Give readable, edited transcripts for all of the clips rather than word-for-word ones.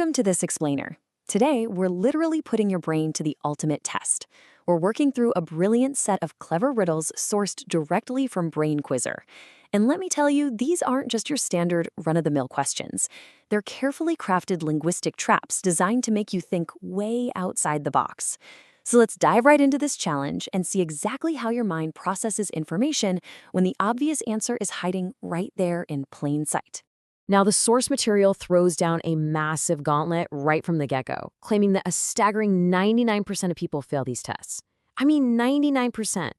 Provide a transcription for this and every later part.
Welcome to this explainer. Today, we're literally putting your brain to the ultimate test. We're working through a brilliant set of clever riddles sourced directly from brainquizer. And let me tell you, these aren't just your standard run-of-the-mill questions. They're carefully crafted linguistic traps designed to make you think way outside the box. So let's dive right into this challenge and see exactly how your mind processes information when the obvious answer is hiding right there in plain sight. Now, the source material throws down a massive gauntlet right from the get-go, claiming that a staggering 99% of people fail these tests. I mean, 99%.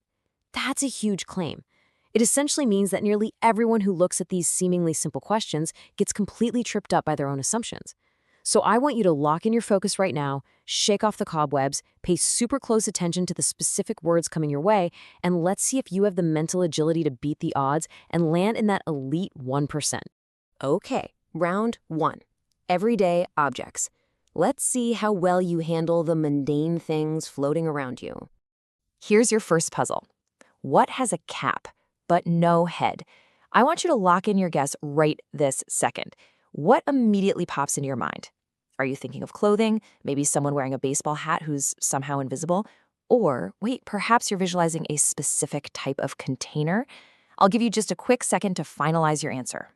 That's a huge claim. It essentially means that nearly everyone who looks at these seemingly simple questions gets completely tripped up by their own assumptions. So I want you to lock in your focus right now, shake off the cobwebs, pay super close attention to the specific words coming your way, and let's see if you have the mental agility to beat the odds and land in that elite 1%. Okay, round 1. Everyday objects. Let's see how well you handle the mundane things floating around you. Here's your first puzzle. What has a cap, but no head? I want you to lock in your guess right this second. What immediately pops into your mind? Are you thinking of clothing? Maybe someone wearing a baseball hat who's somehow invisible? Or, wait, perhaps you're visualizing a specific type of container? I'll give you just a quick second to finalize your answer.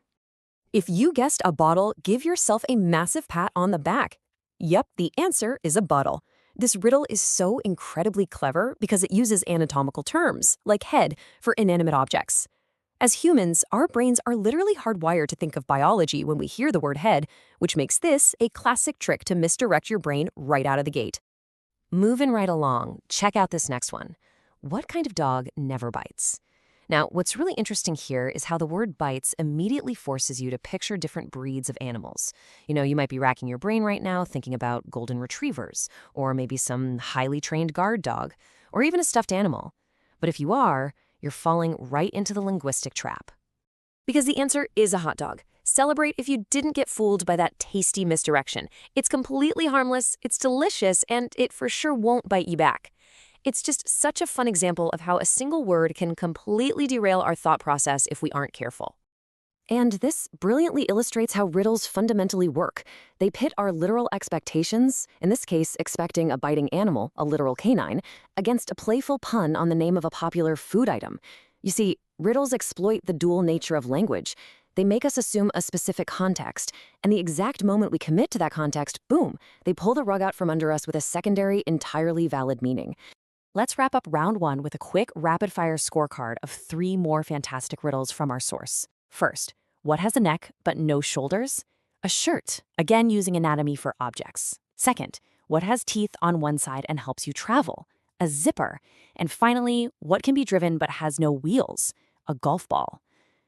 If you guessed a bottle, give yourself a massive pat on the back. Yep, the answer is a bottle. This riddle is so incredibly clever because it uses anatomical terms, like head, for inanimate objects. As humans, our brains are literally hardwired to think of biology when we hear the word head, which makes this a classic trick to misdirect your brain right out of the gate. Moving right along, check out this next one. What kind of dog never bites? Now, what's really interesting here is how the word bites immediately forces you to picture different breeds of animals. You might be racking your brain right now thinking about golden retrievers, or maybe some highly trained guard dog, or even a stuffed animal. But if you are, you're falling right into the linguistic trap. Because the answer is a hot dog. Celebrate if you didn't get fooled by that tasty misdirection. It's completely harmless, it's delicious, and it for sure won't bite you back. It's just such a fun example of how a single word can completely derail our thought process if we aren't careful. And this brilliantly illustrates how riddles fundamentally work. They pit our literal expectations, in this case expecting a biting animal, a literal canine, against a playful pun on the name of a popular food item. You see, riddles exploit the dual nature of language. They make us assume a specific context, and the exact moment we commit to that context, boom, they pull the rug out from under us with a secondary, entirely valid meaning. Let's wrap up round 1 with a quick rapid-fire scorecard of 3 more fantastic riddles from our source. First, what has a neck but no shoulders? A shirt, again using anatomy for objects. Second, what has teeth on one side and helps you travel? A zipper. And finally, what can be driven but has no wheels? A golf ball.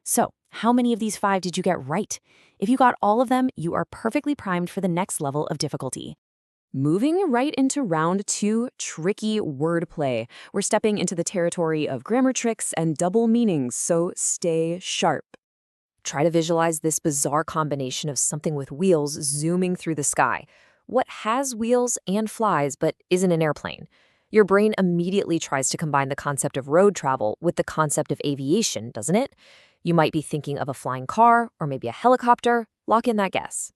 So, how many of these 5 did you get right? If you got all of them, you are perfectly primed for the next level of difficulty. Moving right into round 2, tricky wordplay. We're stepping into the territory of grammar tricks and double meanings, so stay sharp. Try to visualize this bizarre combination of something with wheels zooming through the sky. What has wheels and flies but isn't an airplane? Your brain immediately tries to combine the concept of road travel with the concept of aviation, doesn't it? You might be thinking of a flying car or maybe a helicopter. Lock in that guess.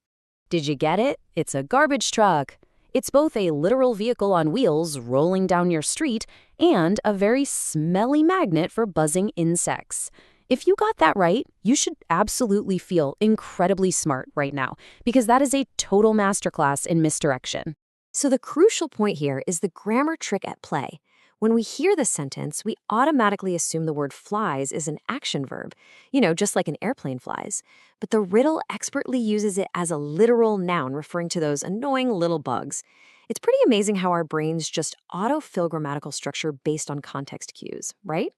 Did you get it? It's a garbage truck. It's both a literal vehicle on wheels rolling down your street and a very smelly magnet for buzzing insects. If you got that right, you should absolutely feel incredibly smart right now, because that is a total masterclass in misdirection. So the crucial point here is the grammar trick at play. When we hear the sentence, we automatically assume the word flies is an action verb, just like an airplane flies. But the riddle expertly uses it as a literal noun referring to those annoying little bugs. It's pretty amazing how our brains just autofill grammatical structure based on context cues, right?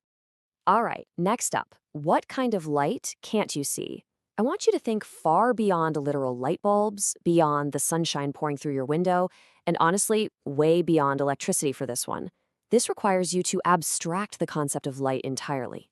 All right, next up, what kind of light can't you see? I want you to think far beyond literal light bulbs, beyond the sunshine pouring through your window, and honestly, way beyond electricity for this one. This requires you to abstract the concept of light entirely.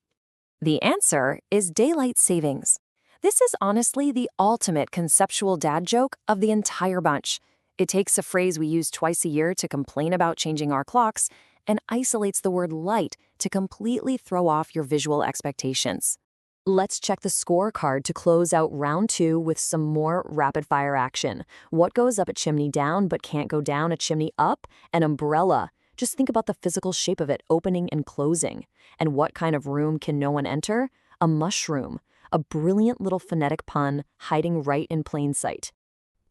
The answer is daylight savings. This is honestly the ultimate conceptual dad joke of the entire bunch. It takes a phrase we use twice a year to complain about changing our clocks and isolates the word light to completely throw off your visual expectations. Let's check the scorecard to close out round 2 with some more rapid-fire action. What goes up a chimney down but can't go down a chimney up? An umbrella. Just think about the physical shape of it opening and closing. And what kind of room can no one enter? A mushroom. A brilliant little phonetic pun hiding right in plain sight.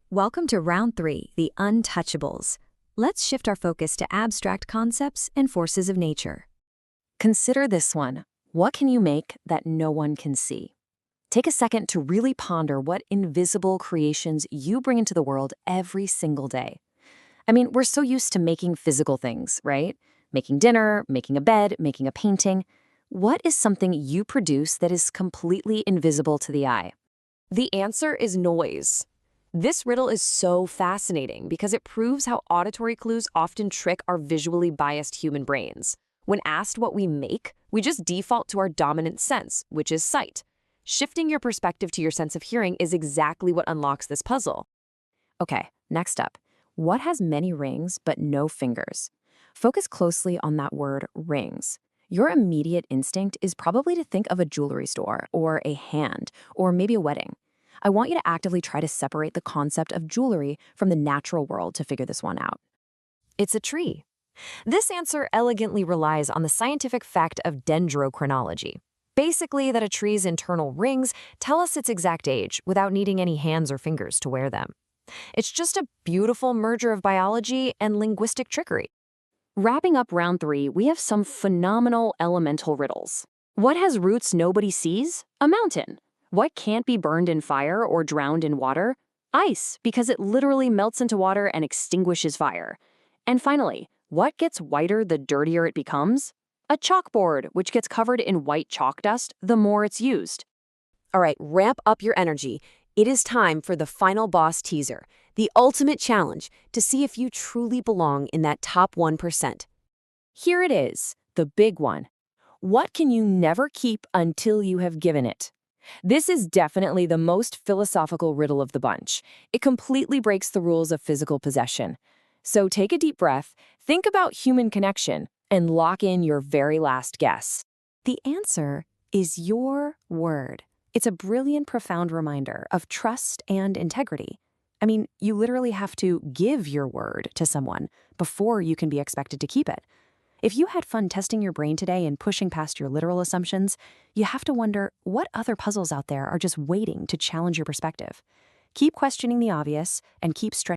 Welcome to round 3, the untouchables. Let's shift our focus to abstract concepts and forces of nature. Consider this one. What can you make that no one can see? Take a second to really ponder what invisible creations you bring into the world every single day. I mean, we're so used to making physical things, right? Making dinner, making a bed, making a painting. What is something you produce that is completely invisible to the eye? The answer is noise. This riddle is so fascinating because it proves how auditory clues often trick our visually biased human brains. When asked what we make, we just default to our dominant sense, which is sight. Shifting your perspective to your sense of hearing is exactly what unlocks this puzzle. Okay, next up. What has many rings but no fingers? Focus closely on that word, rings. Your immediate instinct is probably to think of a jewelry store, or a hand, or maybe a wedding. I want you to actively try to separate the concept of jewelry from the natural world to figure this one out. It's a tree. This answer elegantly relies on the scientific fact of dendrochronology. Basically, that a tree's internal rings tell us its exact age without needing any hands or fingers to wear them. It's just a beautiful merger of biology and linguistic trickery. Wrapping up round 3, we have some phenomenal elemental riddles. What has roots nobody sees? A mountain. What can't be burned in fire or drowned in water? Ice, because it literally melts into water and extinguishes fire. And finally, what gets whiter the dirtier it becomes? A chalkboard, which gets covered in white chalk dust the more it's used. All right, ramp up your energy. It is time for the final boss teaser, the ultimate challenge to see if you truly belong in that top 1%. Here it is, the big one. What can you never keep until you have given it? This is definitely the most philosophical riddle of the bunch. It completely breaks the rules of physical possession. So take a deep breath, think about human connection, and lock in your very last guess. The answer is your word. It's a brilliant, profound reminder of trust and integrity. I mean, you literally have to give your word to someone before you can be expected to keep it. If you had fun testing your brain today and pushing past your literal assumptions, you have to wonder what other puzzles out there are just waiting to challenge your perspective. Keep questioning the obvious and keep stretching